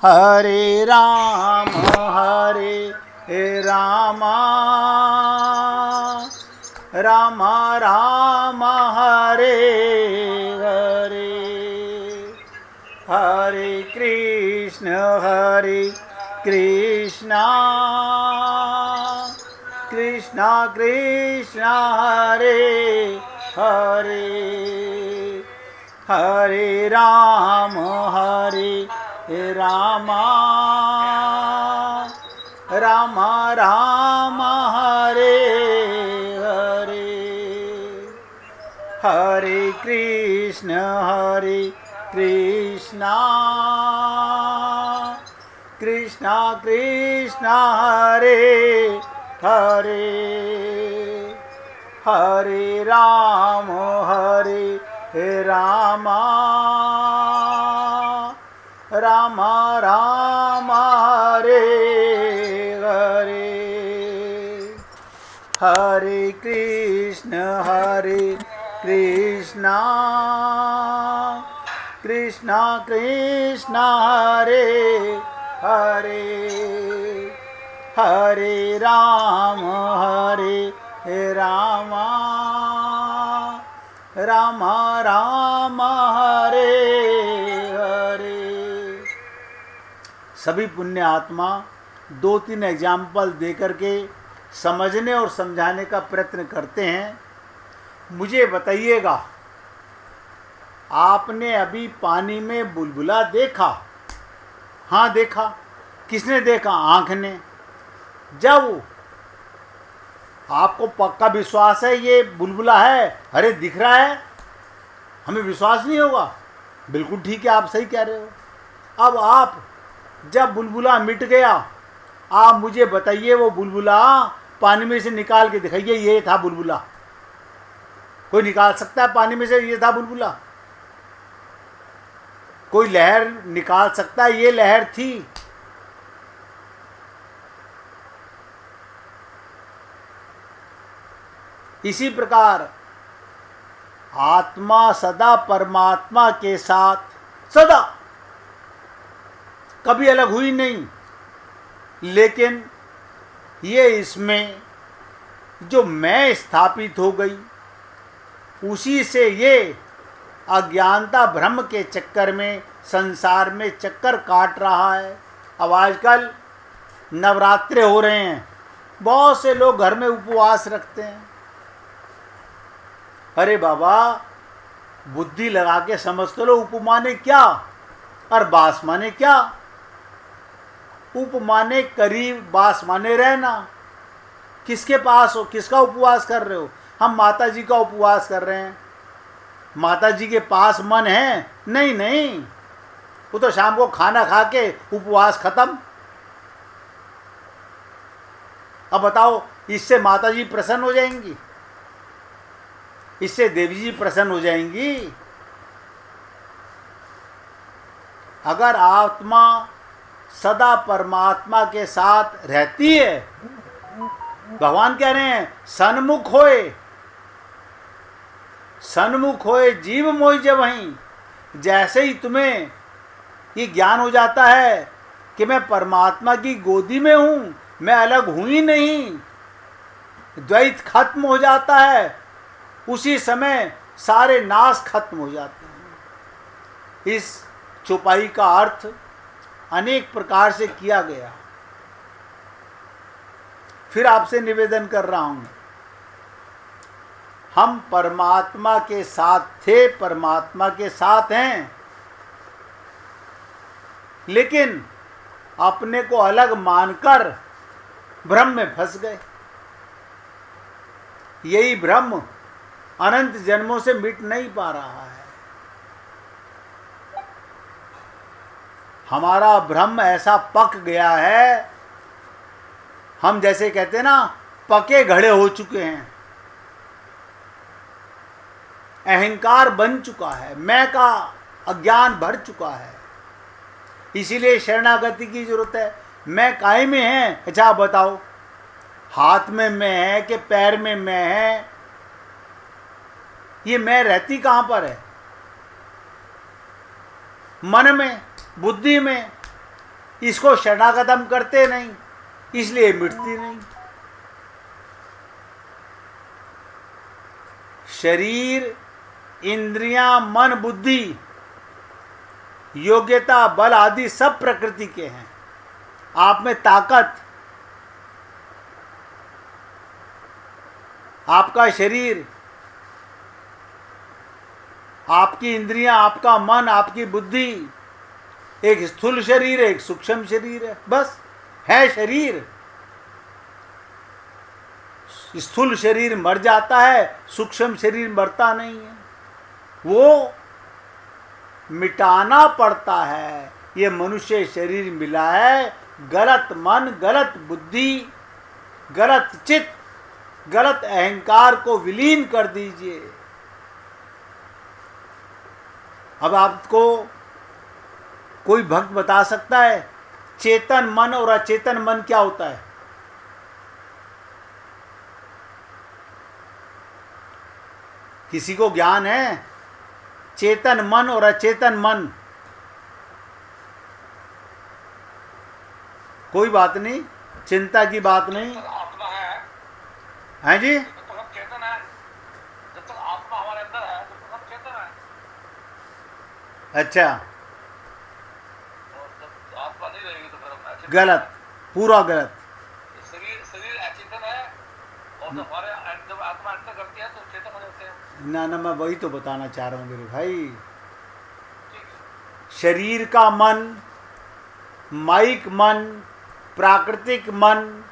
हरे राम राम राम हरे हरे, हरे कृष्ण कृष्ण कृष्ण हरे हरे, हरे राम राम राम हरे हरे, हरे कृष्ण कृष्ण कृष्ण हरे हरे, हरे राम राम राम हरे हरे, हरे कृष्ण कृष्ण कृष्ण हरे हरे, हरे राम राम राम हरे हरे। सभी पुण्य आत्मा 2-3 एग्जाम्पल देकर के समझने और समझाने का प्रयत्न करते हैं। मुझे बताइएगा, आपने अभी पानी में बुलबुला देखा? हाँ देखा। किसने देखा? आँख ने। जब आपको पक्का विश्वास है ये बुलबुला है, अरे दिख रहा है, हमें विश्वास नहीं होगा। बिल्कुल ठीक है, आप सही कह रहे हो। अब आप जब बुलबुला मिट गया, आप मुझे बताइए वो बुलबुला पानी में से निकाल के दिखाइए, ये था बुलबुला। कोई निकाल सकता है पानी में से ये था बुलबुला? कोई लहर निकाल सकता है ये लहर थी? इसी प्रकार आत्मा सदा परमात्मा के साथ, सदा कभी अलग हुई नहीं, लेकिन ये इसमें जो मैं स्थापित हो गई, उसी से ये अज्ञानता भ्रम के चक्कर में संसार में चक्कर काट रहा है। अब आजकल नवरात्रे हो रहे हैं, बहुत से लोग घर में उपवास रखते हैं। अरे बाबा, बुद्धि लगा के समझ तो लो, उप माने क्या और बास माने क्या? उप माने करीब, बास माने रहना। किसके पास हो, किसका उपवास कर रहे हो? हम माता जी का उपवास कर रहे हैं। माता जी के पास मन है? नहीं नहीं, वो तो शाम को खाना खा के उपवास खत्म। अब बताओ, इससे माता जी प्रसन्न हो जाएंगी? इससे देवी जी प्रसन्न हो जाएंगी? अगर आत्मा सदा परमात्मा के साथ रहती है, भगवान कह रहे हैं सन्मुख होए जीव मोहि जबहीं। जैसे ही तुम्हें ये ज्ञान हो जाता है कि मैं परमात्मा की गोदी में हूँ, मैं अलग हूँ ही नहीं, द्वैत खत्म हो जाता है, उसी समय सारे नाश खत्म हो जाते हैं। इस चौपाई का अर्थ अनेक प्रकार से किया गया। फिर आपसे निवेदन कर रहा हूं, हम परमात्मा के साथ थे, परमात्मा के साथ हैं, लेकिन अपने को अलग मानकर भ्रम में फंस गए। यही भ्रम अनंत जन्मों से मिट नहीं पा रहा है। हमारा भ्रम ऐसा पक गया है, हम जैसे कहते हैं ना, पके घड़े हो चुके हैं। अहंकार बन चुका है, मैं का अज्ञान भर चुका है। इसीलिए शरणागति की जरूरत है। मैं काहे में है? अच्छा आप बताओ, हाथ में मैं है कि पैर में मैं है? ये मैं रहती कहां पर है? मन में। बुद्धि में, इसको शरणागत हम करते नहीं, इसलिए मिटती नहीं। शरीर, इंद्रियां, मन, बुद्धि, योग्यता, बल आदि सब प्रकृति के हैं। आप में ताकत, आपका शरीर, आपकी इंद्रियां, आपका मन, आपकी बुद्धि, एक स्थूल शरीर है, एक सूक्ष्म शरीर है, बस है शरीर। स्थूल शरीर मर जाता है, सूक्ष्म शरीर मरता नहीं है, वो मिटाना पड़ता है। ये मनुष्य शरीर मिला है, गलत मन, गलत बुद्धि, गलत चित्त, गलत अहंकार को विलीन कर दीजिए। अब आपको कोई भक्त बता सकता है चेतन मन और अचेतन मन क्या होता है? किसी को ज्ञान है चेतन मन और अचेतन मन? कोई बात नहीं, चिंता की बात नहीं आत्मा है जी। जब तक हम चेतन है, जब तक आत्मा हमारे अंदर है तब तक हम चेतन है। अच्छा, और जब आत्मा नहीं रहेगी तो फिर हम अचेतन गलत, पूरा गलत। हैं। शरीर अचेतन है और जब आत्मा अंतर करती है तो चेतन हो जाते हैं। ना मैं वही तो बताना चाह रहा हूँ मेरे भाई। ठीक है। शरीर का मन, माइक मन, प्राकृतिक मन,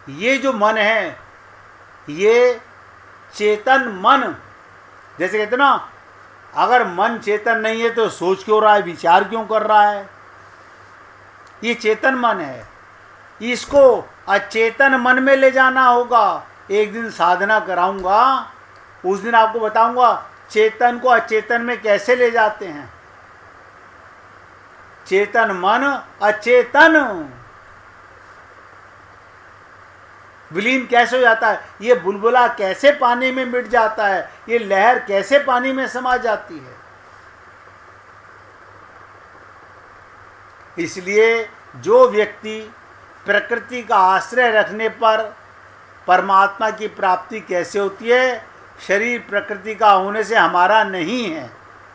ये जो मन है ये चेतन मन, जैसे कहते ना, अगर मन चेतन नहीं है तो सोच क्यों रहा है, विचार क्यों कर रहा है? ये चेतन मन है, इसको अचेतन मन में ले जाना होगा। एक दिन साधना कराऊंगा, उस दिन आपको बताऊंगा चेतन को अचेतन में कैसे ले जाते हैं। चेतन मन अचेतन विलीन कैसे हो जाता है, ये बुलबुला कैसे पानी में मिट जाता है, ये लहर कैसे पानी में समा जाती है। इसलिए जो व्यक्ति प्रकृति का आश्रय रखने पर परमात्मा की प्राप्ति कैसे होती है, शरीर प्रकृति का होने से हमारा नहीं है,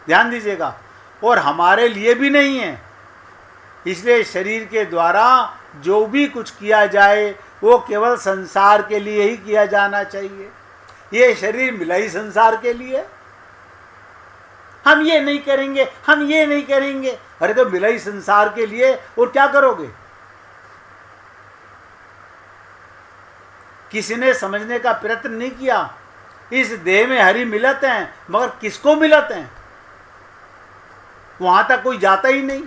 ध्यान दीजिएगा, और हमारे लिए भी नहीं है। इसलिए शरीर के द्वारा जो भी कुछ किया जाए वो केवल संसार के लिए ही किया जाना चाहिए। ये शरीर मिला ही संसार के लिए। हम ये नहीं करेंगे, हम ये नहीं करेंगे, अरे तो मिला ही संसार के लिए, और क्या करोगे? किसी ने समझने का प्रयत्न नहीं किया। इस देह में हरि मिलत हैं, मगर किसको मिलत हैं वहां तक कोई जाता ही नहीं।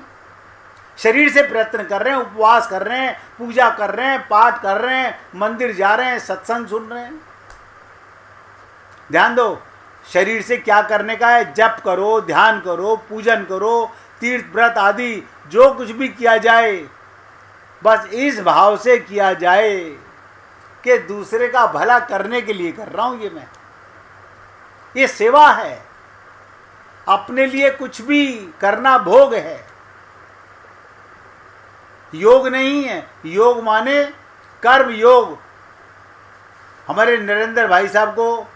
शरीर से प्रयत्न कर रहे हैं, उपवास कर रहे हैं, पूजा कर रहे हैं, पाठ कर रहे हैं, मंदिर जा रहे हैं, सत्संग सुन रहे हैं। ध्यान दो, शरीर से क्या करने का है? जप करो, ध्यान करो, पूजन करो, तीर्थ व्रत आदि जो कुछ भी किया जाए, बस इस भाव से किया जाए कि दूसरे का भला करने के लिए कर रहा हूं ये सेवा है। अपने लिए कुछ भी करना भोग है, योग नहीं है। योग माने कर्म योग। हमारे नरेंद्र भाई साहब को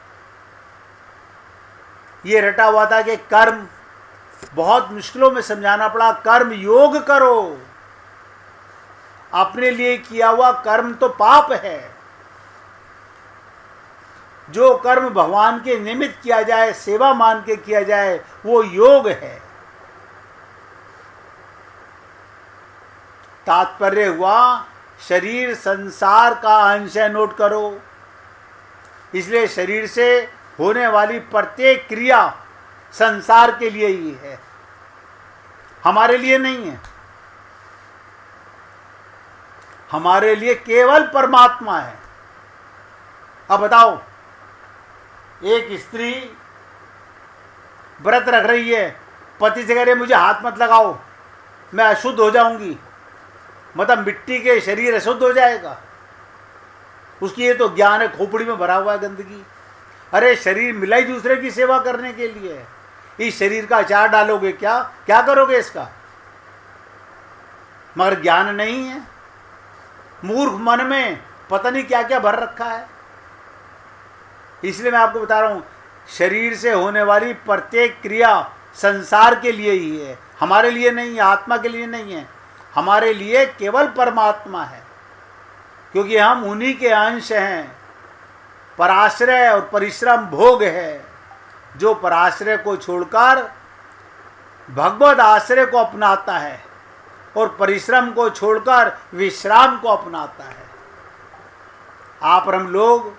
ये रटा हुआ था कि कर्म, बहुत मुश्किलों में समझाना पड़ा, कर्म योग करो। अपने लिए किया हुआ कर्म तो पाप है। जो कर्म भगवान के निमित्त किया जाए, सेवा मान के किया जाए, वो योग है। तात्पर्य हुआ शरीर संसार का अंश है, नोट करो। इसलिए शरीर से होने वाली प्रत्येक क्रिया संसार के लिए ही है, हमारे लिए नहीं है। हमारे लिए केवल परमात्मा है। अब बताओ, एक स्त्री व्रत रख रही है, पति से कह रही है मुझे हाथ मत लगाओ, मैं अशुद्ध हो जाऊंगी, मतलब मिट्टी के शरीर अशुद्ध हो जाएगा। उसकी ये तो ज्ञान है, खोपड़ी में भरा हुआ है गंदगी। अरे शरीर मिला ही दूसरे की सेवा करने के लिए है। इस शरीर का अचार डालोगे, क्या क्या करोगे इसका? मगर ज्ञान नहीं है, मूर्ख मन में पता नहीं क्या क्या भर रखा है। इसलिए मैं आपको बता रहा हूं, शरीर से होने वाली प्रत्येक क्रिया संसार के लिए ही है, हमारे लिए नहीं है, आत्मा के लिए नहीं है। हमारे लिए केवल परमात्मा है, क्योंकि हम उन्हीं के अंश हैं। पराश्रय और परिश्रम भोग है। जो पराश्रय को छोड़कर भगवद आश्रय को अपनाता है और परिश्रम को छोड़कर विश्राम को अपनाता है। आप और हम लोग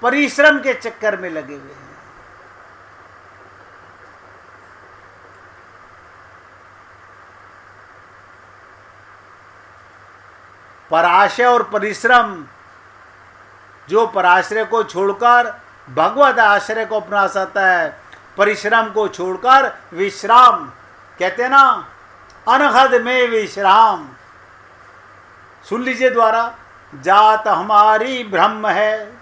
परिश्रम के चक्कर में लगे हुए हैं। पराशय और परिश्रम, जो पराश्रय को छोड़कर भगवत आश्रय को अपना सकता है, परिश्रम को छोड़कर विश्राम, कहते हैं ना, अनहद में विश्राम। सुन लीजिए द्वारा, जात हमारी ब्रह्म है,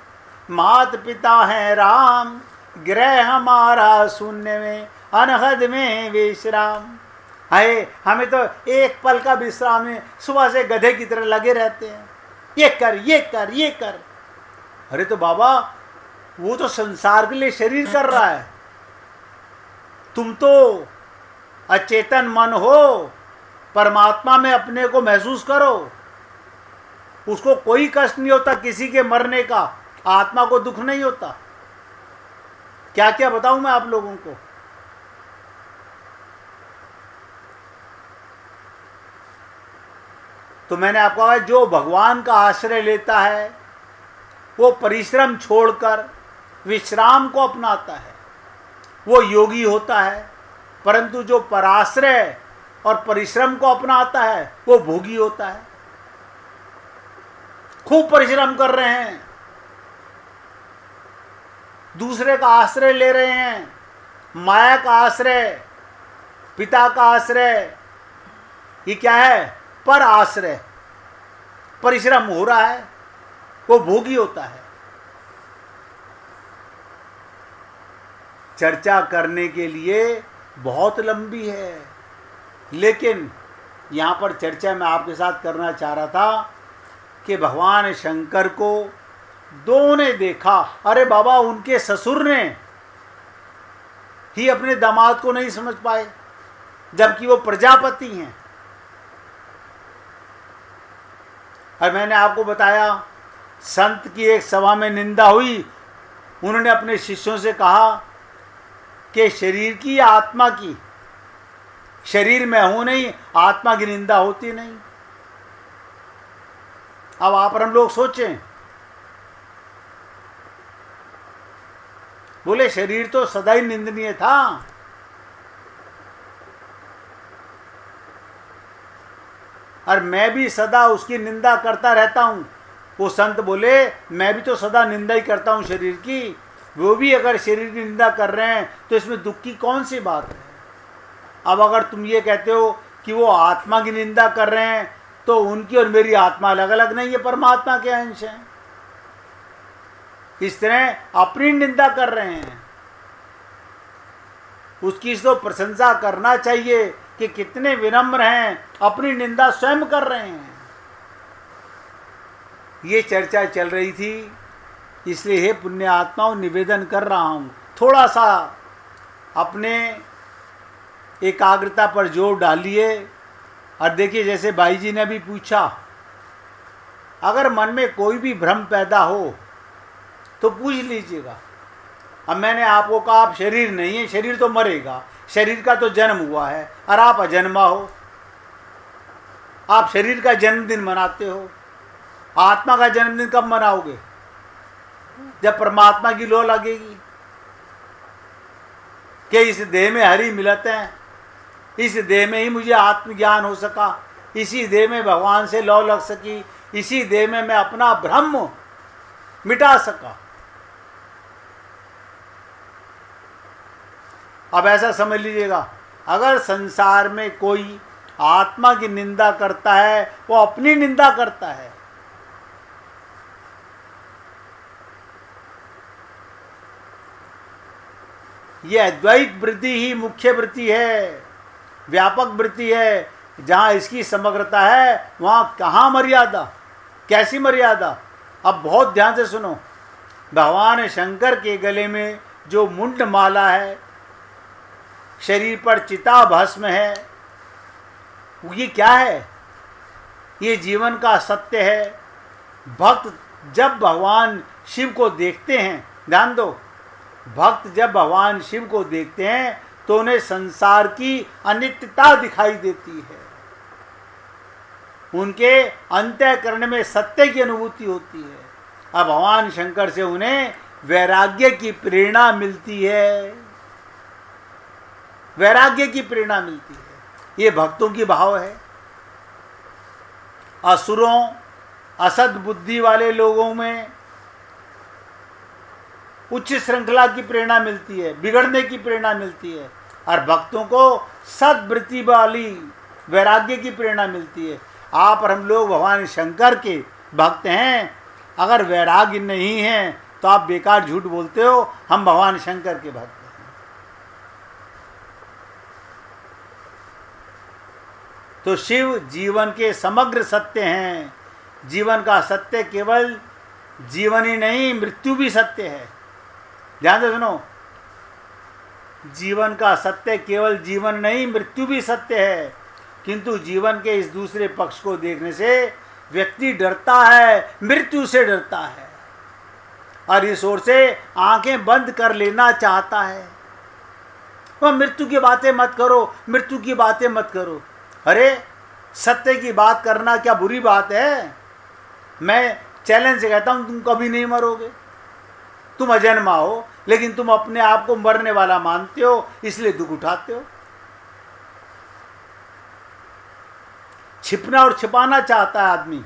मात पिता है राम, गृह हमारा शून्य में, अनहद में विश्राम। है, हमें तो एक पल का विश्राम है, सुबह से गधे की तरह लगे रहते हैं, ये कर ये कर ये कर। अरे तो बाबा, वो तो संसार के लिए शरीर कर रहा है, तुम तो अचेतन मन हो, परमात्मा में अपने को महसूस करो। उसको कोई कष्ट नहीं होता किसी के मरने का, आत्मा को दुख नहीं होता। क्या क्या बताऊं मैं आप लोगों को। तो मैंने आपको कहा, जो भगवान का आश्रय लेता है वो परिश्रम छोड़कर विश्राम को अपनाता है, वो योगी होता है। परंतु जो पराश्रय और परिश्रम को अपनाता है वो भोगी होता है। खूब परिश्रम कर रहे हैं, दूसरे का आश्रय ले रहे हैं, माया का आश्रय, पिता का आश्रय, ये क्या है? पर आश्रय। परिश्रम हो रहा है, वो भोगी होता है। चर्चा करने के लिए बहुत लंबी है, लेकिन यहाँ पर चर्चा मैं आपके साथ करना चाह रहा था कि भगवान शंकर को दो ने देखा। अरे बाबा, उनके ससुर ने ही अपने दामाद को नहीं समझ पाए, जबकि वो प्रजापति हैं। और मैंने आपको बताया, संत की एक सभा में निंदा हुई। उन्होंने अपने शिष्यों से कहा कि शरीर की या आत्मा की, शरीर में हूं नहीं, आत्मा की निंदा होती नहीं। अब आप और हम लोग सोचें, बोले शरीर तो सदा ही निंदनीय था, और मैं भी सदा उसकी निंदा करता रहता हूं। वो संत बोले, मैं भी तो सदा निंदा ही करता हूं शरीर की, वो भी अगर शरीर की निंदा कर रहे हैं तो इसमें दुख की कौन सी बात है। अब अगर तुम ये कहते हो कि वो आत्मा की निंदा कर रहे हैं, तो उनकी और मेरी आत्मा अलग अलग नहीं है, परमात्मा के अंश हैं। इस तरह अपनी निंदा कर रहे हैं। उसकी तो प्रशंसा करना चाहिए कि कितने विनम्र हैं, अपनी निंदा स्वयं कर रहे हैं। ये चर्चा चल रही थी, इसलिए हे पुण्य आत्माओं, निवेदन कर रहा हूं, थोड़ा सा अपने एकाग्रता पर जोर डालिए। और देखिए, जैसे भाई जी ने भी पूछा, अगर मन में कोई भी भ्रम पैदा हो तो पूछ लीजिएगा। अब मैंने आपको कहा आप शरीर नहीं है, शरीर तो मरेगा, शरीर का तो जन्म हुआ है, और आप अजन्मा हो। आप शरीर का जन्मदिन मनाते हो, आत्मा का जन्मदिन कब मनाओगे? जब परमात्मा की लौ लगेगी कि इस देह में हरि मिलत हैं, इस देह में ही मुझे आत्मज्ञान हो सका, इसी देह में भगवान से लौ लग सकी, इसी देह में मैं अपना भ्रम मिटा सका। अब ऐसा समझ लीजिएगा, अगर संसार में कोई आत्मा की निंदा करता है, वो अपनी निंदा करता है। ये अद्वैत वृत्ति ही मुख्य वृत्ति है, व्यापक वृत्ति है। जहाँ इसकी समग्रता है वहाँ कहाँ मर्यादा, कैसी मर्यादा। अब बहुत ध्यान से सुनो, भगवान शंकर के गले में जो मुंड माला है, शरीर पर चिता भस्म है, ये क्या है? ये जीवन का सत्य है। भक्त जब भगवान शिव को देखते हैं, ध्यान दो, भक्त जब भगवान शिव को देखते हैं तो उन्हें संसार की अनित्यता दिखाई देती है, उनके अंतःकरण में सत्य की अनुभूति होती है। अब भगवान शंकर से उन्हें वैराग्य की प्रेरणा मिलती है, वैराग्य की प्रेरणा मिलती है। ये भक्तों की भाव है। असुरों, असद बुद्धि वाले लोगों में उच्च श्रृंखला की प्रेरणा मिलती है, बिगड़ने की प्रेरणा मिलती है, और भक्तों को सद्वृत्ति वाली वैराग्य की प्रेरणा मिलती है। आप और हम लोग भगवान शंकर के भक्त हैं, अगर वैराग्य नहीं है तो आप बेकार झूठ बोलते हो। हम भगवान शंकर के भक्त हैं। तो शिव जीवन के समग्र सत्य हैं। जीवन का सत्य केवल जीवन ही नहीं, मृत्यु भी सत्य है। ध्यान से सुनो, जीवन का सत्य केवल जीवन नहीं, मृत्यु भी सत्य है। किंतु जीवन के इस दूसरे पक्ष को देखने से व्यक्ति डरता है, मृत्यु से डरता है, और इस ओर से आंखें बंद कर लेना चाहता है। वह मृत्यु की बातें मत करो, मृत्यु की बातें मत करो। अरे सत्य की बात करना क्या बुरी बात है? मैं चैलेंज से कहता हूं, तुम कभी नहीं मरोगे, तुम अजन्मा हो, लेकिन तुम अपने आप को मरने वाला मानते हो, इसलिए दुख उठाते हो। छिपना और छिपाना चाहता है आदमी,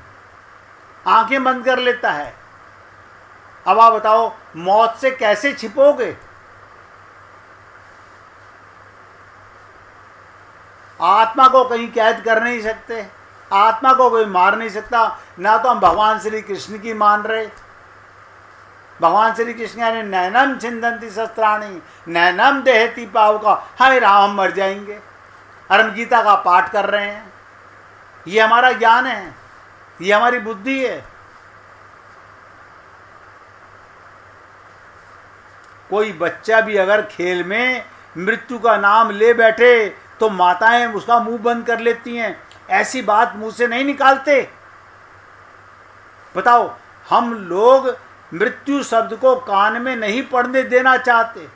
आंखें बंद कर लेता है। अब आप बताओ, मौत से कैसे छिपोगे? आत्मा को कहीं कैद कर नहीं सकते, आत्मा को कोई मार नहीं सकता। ना तो हम भगवान श्री कृष्ण की मान रहे। भगवान श्री कृष्ण यानी नैनम छिंदंती शस्त्राणी नैनम देहती पावका, हाय राम मर जाएंगे, और हम गीता का पाठ कर रहे हैं। ये हमारा ज्ञान है, ये हमारी बुद्धि है। कोई बच्चा भी अगर खेल में मृत्यु का नाम ले बैठे तो माताएं उसका मुंह बंद कर लेती हैं, ऐसी बात मुंह से नहीं निकालते। बताओ, हम लोग मृत्यु शब्द को कान में नहीं पड़ने देना चाहते,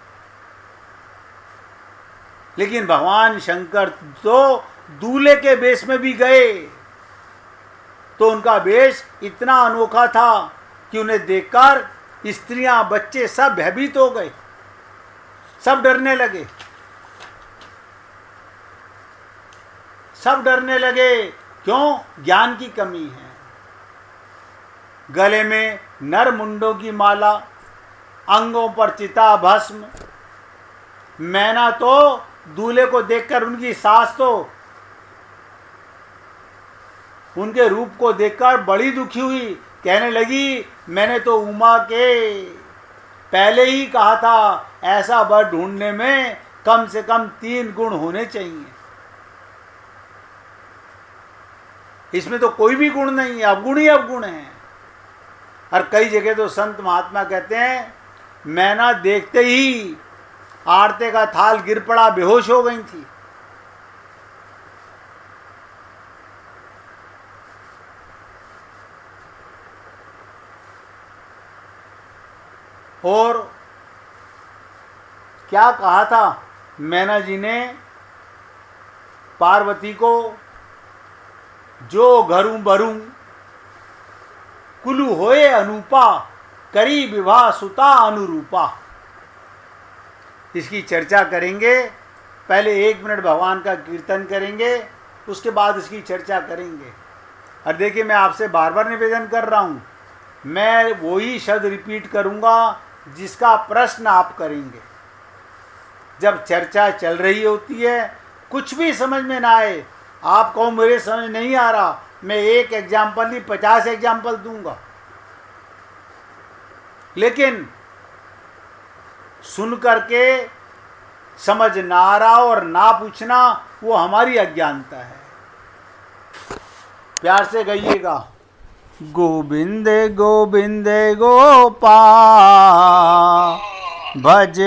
लेकिन भगवान शंकर तो दूल्हे के वेश में भी गए, तो उनका वेश इतना अनोखा था कि उन्हें देखकर स्त्रियां, बच्चे सब भयभीत हो गए, सब डरने लगे, सब डरने लगे। क्यों? ज्ञान की कमी है। गले में नर मुंडों की माला, अंगों पर चिता भस्म। मैना तो दूल्हे को देखकर, उनकी सास तो उनके रूप को देखकर बड़ी दुखी हुई, कहने लगी, मैंने तो उमा के पहले ही कहा था, ऐसा वर ढूंढने में कम से कम 3 गुण होने चाहिए। इसमें तो कोई भी गुण नहीं है, अवगुण ही अवगुण है। और कई जगह तो संत महात्मा कहते हैं, मैना देखते ही आरते का थाल गिर पड़ा, बेहोश हो गई थी। और क्या कहा था मैना जी ने पार्वती को, जो घरू बरू कुलु होए अनूपा, करी विवाह सुता अनुरूपा। इसकी चर्चा करेंगे। पहले 1 मिनट भगवान का कीर्तन करेंगे, उसके बाद इसकी चर्चा करेंगे। और देखिए, मैं आपसे बार बार निवेदन कर रहा हूँ, मैं वही शब्द रिपीट करूँगा जिसका प्रश्न आप करेंगे। जब चर्चा चल रही होती है, कुछ भी समझ में ना आए, आप कहो मेरे समझ नहीं आ रहा, मैं 1 एग्जाम्पल नहीं 50 एग्जाम्पल दूंगा, लेकिन सुन करके समझ ना रहा और ना पूछना वो हमारी अज्ञानता है। प्यार से गाइएगा, गोविंद गोविंद गोपाल भज